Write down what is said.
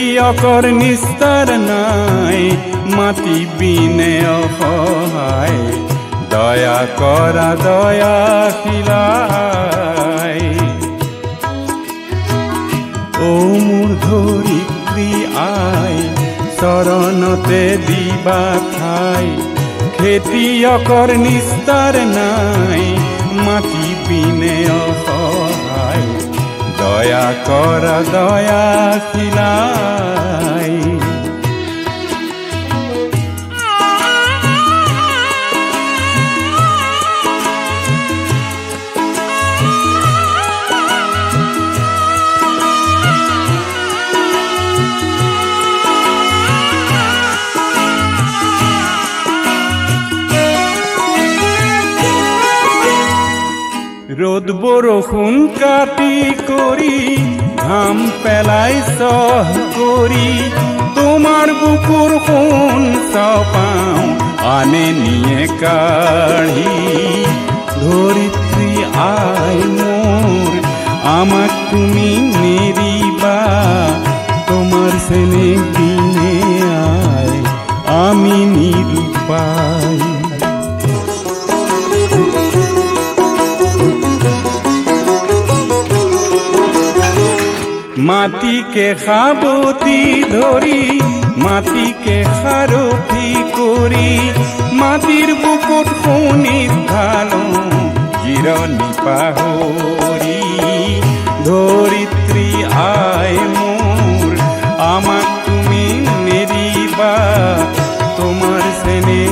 খেতিয়কৰ নিস্তাৰ নাই, মাটি বিনে অসহায়, দয়া কৰা দয়াশীলাই। ও মোৰ ধৰিত্ৰী আই, চৰণতে দিবা ঠাই, খেতিয়কৰ নিস্তাৰ নাই, মাটি বিনে অসহায়, দয়া কৰা দয়াশীলাই। রোদ বৰষুণ কাটি কৰি, ঘাম পেলাই চহ কৰি, তোমাৰ বুকুৰ সোণ চাপাওঁ আনে নিয়ে কাঢ়ি। ধৰিত্ৰী আই মোৰ, আমাক তুমি নেৰিবা, তোমাৰ চেনেহ বিনে আই আমি নিৰুপায়। মাটিকে সাবতি ধৰি, মাটিকে সাৰথি কৰি, মাটিৰ বুকুত সোণিত ঢালোঁ জিৰণি পাহৰি। ধৰিত্ৰী আই মোৰ, আমাক তুমি নেৰিবা, তোমাৰ চেনেহ